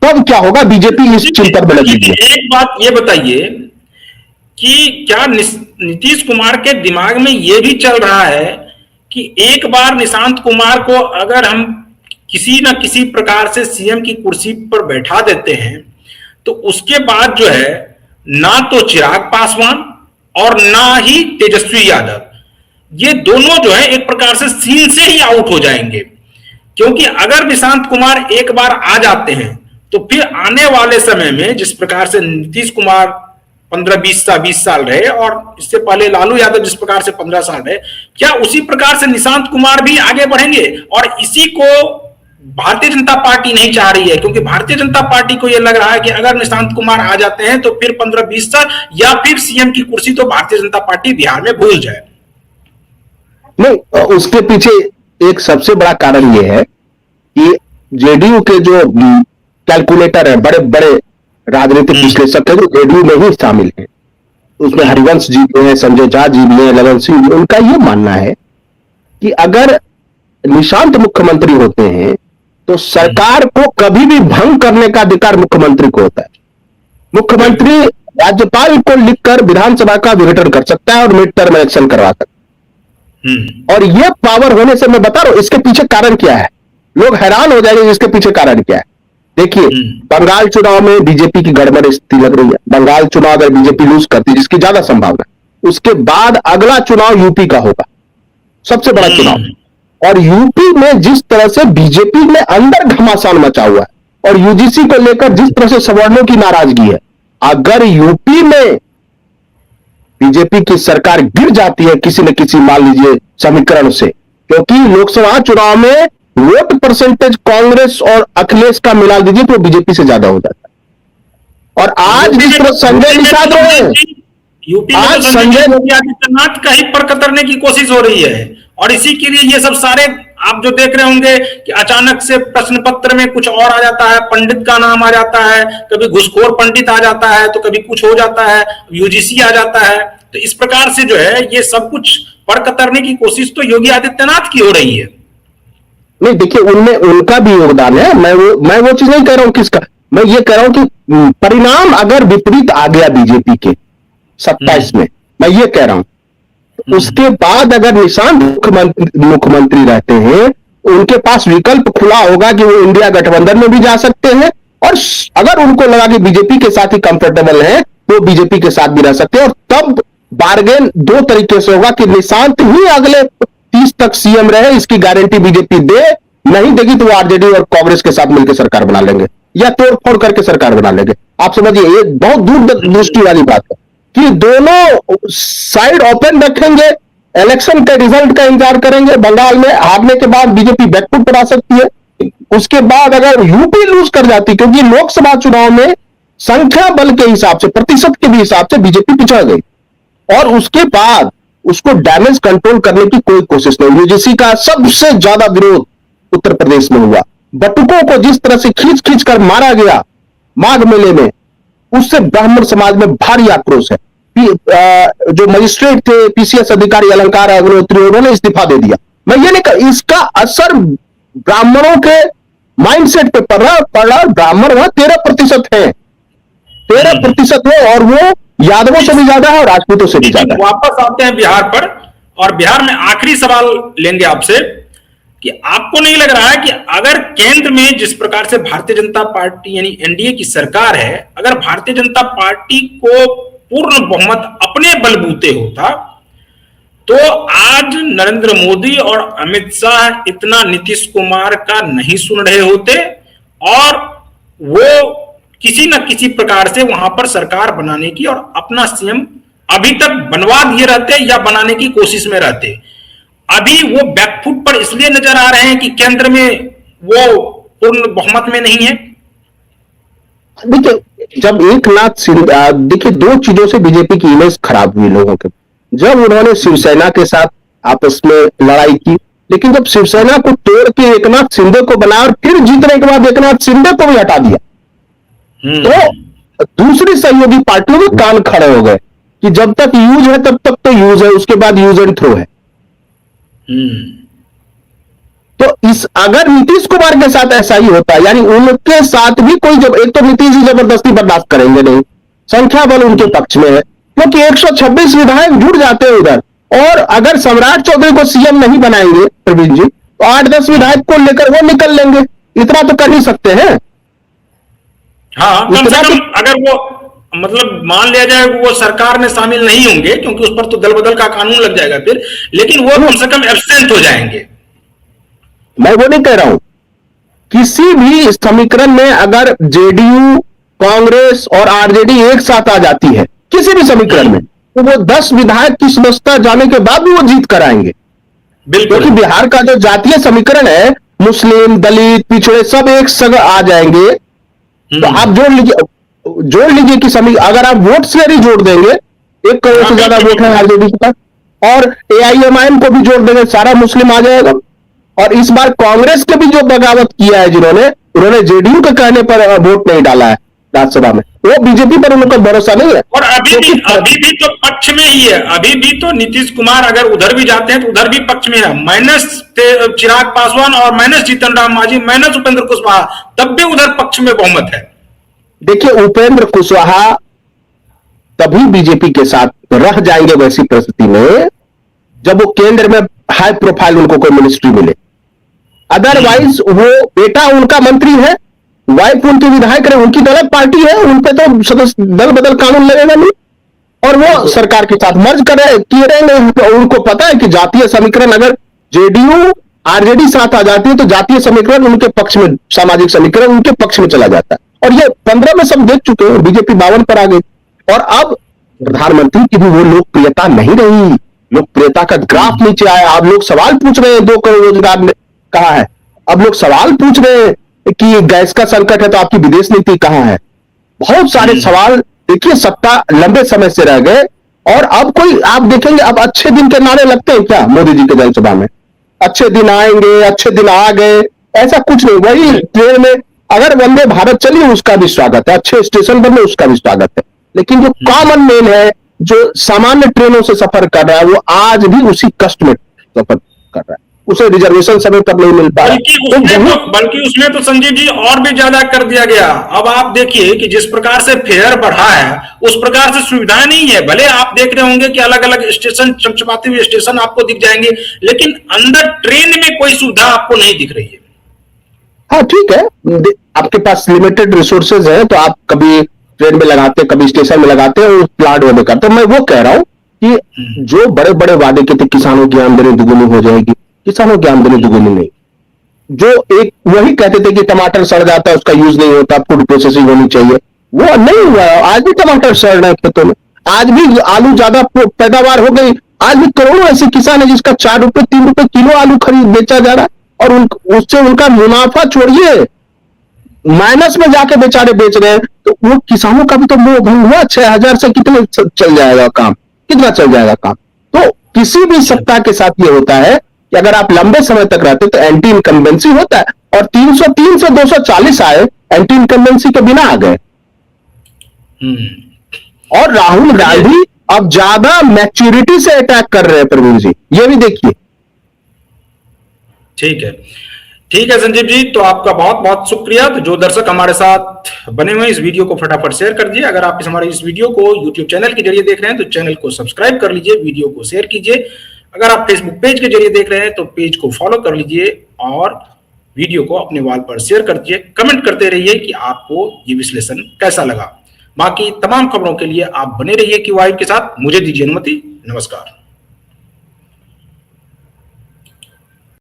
तब क्या होगा, बीजेपी इस चिंतन में लगेगी। एक बात ये बताइए कि क्या नीतीश कुमार के दिमाग में ये भी चल रहा है कि एक बार निशांत कुमार को अगर हम किसी न किसी प्रकार से सीएम की कुर्सी पर बैठा देते हैं तो उसके बाद जो है ना तो चिराग पासवान और ना ही तेजस्वी यादव, ये दोनों जो है एक प्रकार से सीन से ही आउट हो जाएंगे। क्योंकि अगर निशांत कुमार एक बार आ जाते हैं तो फिर आने वाले समय में जिस प्रकार से नीतीश कुमार 15-20 साल रहे और इससे पहले लालू यादव जिस प्रकार से 15 साल रहे, क्या उसी प्रकार से निशांत कुमार भी आगे बढ़ेंगे? और इसी को भारतीय जनता पार्टी नहीं चाह रही है, क्योंकि भारतीय जनता पार्टी को यह लग रहा है कि अगर निशांत कुमार आ जाते हैं तो फिर 15-20 साल या फिर सीएम की कुर्सी तो भारतीय जनता पार्टी बिहार में भूल जाए। नहीं, उसके पीछे एक सबसे बड़ा कारण यह है कि जेडीयू के जो कैलकुलेटर है, बड़े बड़े राजनीतिक विश्लेषक है जो जेडीयू में ही शामिल है, उसमें हरिवंश जी भी हैं, संजय झा जी भी हैं, ललन सिंह, उनका यह मानना है कि अगर निशांत मुख्यमंत्री होते हैं तो सरकार को कभी भी भंग करने का अधिकार मुख्यमंत्री को होता है। मुख्यमंत्री राज्यपाल को लिखकर विधानसभा का विघटन कर सकता है और मिड टर्म इलेक्शन करवा सकता है। और यह पावर होने से मैं बता रहा हूं इसके पीछे कारण क्या है, लोग हैरान हो जाएंगे इसके पीछे कारण क्या है। देखिए, बंगाल चुनाव में बीजेपी की गड़बड़ स्थिति लग रही है। बंगाल चुनाव अगर बीजेपी लूज करती है, जिसकी ज्यादा संभावना है, उसके बाद अगला चुनाव यूपी का होगा, सबसे बड़ा चुनाव। और यूपी में जिस तरह से बीजेपी में अंदर घमासान मचा हुआ है और यूजीसी को लेकर जिस तरह से सवर्णों की नाराजगी है, अगर यूपी में बीजेपी की सरकार गिर जाती है किसी न किसी, मान लीजिए समीकरण से, क्योंकि लोकसभा चुनाव में वोट परसेंटेज कांग्रेस और अखिलेश का मिला दीजिए तो बीजेपी से ज्यादा हो जाता है। और आज जिस तरह संजय निषाद रहे, यूपी में संजय योगी आदित्यनाथ का ही पर कतरने की कोशिश हो रही है। और इसी के लिए ये सब सारे आप जो देख रहे होंगे कि अचानक से प्रश्न पत्र में कुछ और आ जाता है, पंडित का नाम आ जाता है, कभी घुसखोर पंडित आ जाता है तो कभी कुछ हो जाता है, यूजीसी आ जाता है। तो इस प्रकार से जो है ये सब कुछ पर कतरने की कोशिश तो योगी आदित्यनाथ की हो रही है। नहीं, देखिए, उनमें उनका भी योगदान है। मैं वो चीज नहीं कह रहा हूं किसका, मैं ये कह रहा हूं कि परिणाम अगर विपरीत आ गया बीजेपी के 27 में, मैं ये कह रहा हूं, उसके बाद अगर निशांत मुख्यमंत्री रहते हैं, उनके पास विकल्प खुला होगा कि वो इंडिया गठबंधन में भी जा सकते हैं और अगर उनको लगा कि बीजेपी के साथ ही कंफर्टेबल है तो बीजेपी के साथ भी रह सकते हैं। और तब बार्गेन दो तरीके से होगा कि निशांत ही अगले 30 तक सीएम रहे, इसकी गारंटी बीजेपी दे, नहीं देगी तो वो आरजेडी और कांग्रेस के साथ मिलकर सरकार बना लेंगे या तोड़फोड़ करके सरकार बना लेंगे। आप समझिए, ये बहुत दूरदृष्टि वाली बात है कि दोनों साइड ओपन रखेंगे, इलेक्शन के रिजल्ट का इंतजार करेंगे। बंगाल में हारने के बाद बीजेपी बैकफुट पर आ सकती है। उसके बाद अगर यूपी लूज कर जाती, क्योंकि लोकसभा चुनाव में संख्या बल के हिसाब से, प्रतिशत के भी हिसाब से बीजेपी पिछड़ गई और उसके बाद उसको डैमेज कंट्रोल करने की कोई कोशिश नहीं। यूजीसी का सबसे ज्यादा विरोध उत्तर प्रदेश में हुआ। बटुकों को जिस तरह से खींच खींच कर मारा गया माघ मेले में, उससे ब्राह्मण समाज में भारी आक्रोश है। जो मजिस्ट्रेट थे, पीसीएस अधिकारी अलंकार अग्निहोत्री, उन्होंने इस्तीफा दे दिया। मैं ये नहीं कर, इसका असर ब्राह्मणों के माइंडसेट पे पड़ रहा। ब्राह्मण वहां 13% है, 13% है और वो यादवों से भी ज्यादा है और राजपूतों से भी ज्यादा है। वापस आते हैं बिहार पर, और बिहार में आखिरी सवाल लेंगे आपसे कि आपको नहीं लग रहा है कि अगर केंद्र में जिस प्रकार से भारतीय जनता पार्टी यानी एनडीए की सरकार है, अगर भारतीय जनता पार्टी को पूर्ण बहुमत अपने बलबूते होता तो आज नरेंद्र मोदी और अमित शाह इतना नीतीश कुमार का नहीं सुन रहे होते और वो किसी न किसी प्रकार से वहां पर सरकार बनाने की और अपना सीएम अभी तक बनवा दिए रहते या बनाने की कोशिश में रहते। अभी वो बैकफुट पर इसलिए नजर आ रहे हैं कि केंद्र में वो पूर्ण बहुमत में नहीं है। देखिए, जब एकनाथ शिंदे, देखिए, दो चीजों से बीजेपी की इमेज खराब हुई लोगों के। जब उन्होंने शिवसेना के साथ आपस में लड़ाई की, लेकिन जब शिवसेना को तोड़ के एकनाथ शिंदे को बनाया और फिर जीतने के बाद एकनाथ शिंदे को भी हटा दिया, तो दूसरी सहयोगी पार्टियों में कान खड़े हो गए कि जब तक यूज है तब तक तो यूज है, उसके बाद यूज एंड थ्रो है। तो इस अगर नीतीश कुमार के साथ ऐसा ही होता है, यानी उनके साथ भी कोई, जब एक तो नीतीश ही जबरदस्ती बर्दाश्त करेंगे नहीं, संख्या बल उनके पक्ष में है, क्योंकि 126 विधायक जुड़ जाते हैं उधर, और अगर सम्राट चौधरी को सीएम नहीं बनाएंगे प्रवीण जी, तो 8-10 विधायक को लेकर वो निकल लेंगे, इतना तो कर ही सकते हैं। हाँ, कम से कम अगर वो मतलब मान लिया जाए वो सरकार में शामिल नहीं होंगे, क्योंकि उस पर तो दल बदल का कानून लग जाएगा फिर, लेकिन वो कम से कम एब्सेंट हो जाएंगे। मैं वो नहीं कह रहा हूं, किसी भी समीकरण में अगर जेडीयू, कांग्रेस और आरजेडी एक साथ आ जाती है किसी भी समीकरण में, तो वो 10 विधायक की सदस्यता जाने के बाद भी वो जीत कर आएंगे। बिल्कुल, क्योंकि बिहार का जो जातीय समीकरण है, मुस्लिम, दलित, पिछड़े सब एक संग आ जाएंगे। तो आप जोड़ लीजिए कि अगर आप वोट शेयर ही जोड़ देंगे, 1 करोड़ से ज्यादा वोट है आरजेडी के पास, और एआईएमआईएम को भी जोड़ देंगे, सारा मुस्लिम आ जाएगा। और इस बार कांग्रेस के भी जो बगावत किया है जिन्होंने, उन्होंने जेडीयू के कहने पर वोट नहीं डाला है राज्यसभा में, वो बीजेपी पर उनका भरोसा नहीं है। और अभी भी तो पक्ष में ही है, अभी भी तो नीतीश कुमार अगर उधर भी जाते हैं तो उधर भी पक्ष में है, माइनस चिराग पासवान और माइनस जीतन राम मांझी, माइनस उपेंद्र कुशवाहा, तब भी उधर पक्ष में बहुमत है। देखिए, उपेंद्र कुशवाहा तभी बीजेपी के साथ रह जाएंगे वैसी परिस्थिति में जब वो केंद्र में हाई प्रोफाइल उनको कोई मिनिस्ट्री मिले। अदरवाइज वो बेटा उनका मंत्री है, वाइफ उनकी विधायक रहे, उनकी अलग पार्टी है, उन पे तो सदस्य दल बदल कानून लगेगा नहीं, और वो सरकार के साथ मर्ज किए रहेंगे। उनको पता है कि जातीय समीकरण अगर जेडीयू आरजेडी साथ आ जाती है तो जातीय समीकरण उनके पक्ष में, सामाजिक समीकरण उनके पक्ष में चला जाता है। और ये 15 में सब देख चुके हैं, बीजेपी 52 पर आ गई, और अब प्रधानमंत्री की भी वो लोकप्रियता नहीं रही, लोकप्रियता का ग्राफ नीचे आया। अब लोग सवाल पूछ रहे हैं 2 करोड़ रोजगार कहां है, अब लोग सवाल पूछ रहे हैं कि गैस का संकट है तो आपकी विदेश नीति कहां है। बहुत सारे सवाल, देखिए सत्ता लंबे समय से रह गए, और अब कोई आप देखेंगे, अब अच्छे दिन के नारे लगते हैं क्या मोदी जी के जनसभा में, अच्छे दिन आएंगे, अच्छे दिन आ गए, ऐसा कुछ नहीं। वही ट्रेन में अगर वंदे भारत चली उसका भी स्वागत है, अच्छे स्टेशन बने उसका भी स्वागत है, लेकिन जो कॉमन मैन है, जो सामान्य ट्रेनों से सफर कर रहा है, वो आज भी उसी कष्ट में सफर कर रहा है, उसे रिजर्वेशन समय पर नहीं मिल पा रहा। बल्कि उसमें तो संजीव जी और भी ज्यादा कर दिया गया। अब आप देखिए कि जिस प्रकार से फेयर बढ़ा है उस प्रकार से सुविधाएं नहीं है। भले आप देख रहे होंगे कि अलग अलग स्टेशन, चमचमाते हुए स्टेशन आपको दिख जाएंगे, लेकिन अंदर ट्रेन में कोई सुविधा आपको नहीं दिख रही है। हाँ ठीक है, आपके पास लिमिटेड रिसोर्सेज है तो आप कभी ट्रेन में लगाते, कभी स्टेशन में लगाते हैं, उस प्लाट में करते। मैं वो कह रहा हूं कि जो बड़े बड़े वादे के थे, किसानों की आमदनी दुगुनी हो जाएगी, किसानों की आमदनी दुगुनी नहीं। जो एक वही कहते थे कि टमाटर सड़ जाता है, उसका यूज नहीं होता, फूड प्रोसेसिंग होनी चाहिए, वो नहीं हुआ। आज भी टमाटर सड़ रहे हैं खेतों में, आज भी आलू ज्यादा पैदावार हो गई, आज भी करोड़ों ऐसे किसान है जिसका 4 रुपए 3 रुपए किलो आलू खरीद बेचा जा रहा है, और उससे उनका मुनाफा छोड़िए, माइनस में जाके बेचारे बेच रहे हैं। तो वो किसानों का भी तो मोह भंग हुआ। 6000 से कितने चल जाएगा काम, कितना चल जाएगा काम। तो किसी भी सत्ता के साथ ये होता है कि अगर आप लंबे समय तक रहते तो एंटी इनकम्बेंसी होता है, और 303 से 240 आए, एंटी इनकम्बेंसी के बिना आ गए। और राहुल गांधी अब ज्यादा मैच्योरिटी से अटैक कर रहे हैं प्रवीण जी, ये भी देखिए। ठीक है संजीव जी, तो आपका बहुत बहुत शुक्रिया। तो जो दर्शक हमारे साथ बने हुए इस वीडियो को फटाफट शेयर कर दीजिए। अगर आप हमारे इस वीडियो को YouTube चैनल के जरिए देख रहे हैं तो चैनल को सब्सक्राइब कर लीजिए, वीडियो को शेयर कीजिए। अगर आप फेसबुक पेज के जरिए देख रहे हैं तो पेज को फॉलो कर लीजिए, और वीडियो को अपने वॉल पर शेयर कर दीजिए। कमेंट करते रहिए कि आपको ये विश्लेषण कैसा लगा। बाकी तमाम खबरों के लिए आप बने रहिए QYV के साथ। मुझे दीजिए अनुमति। नमस्कार।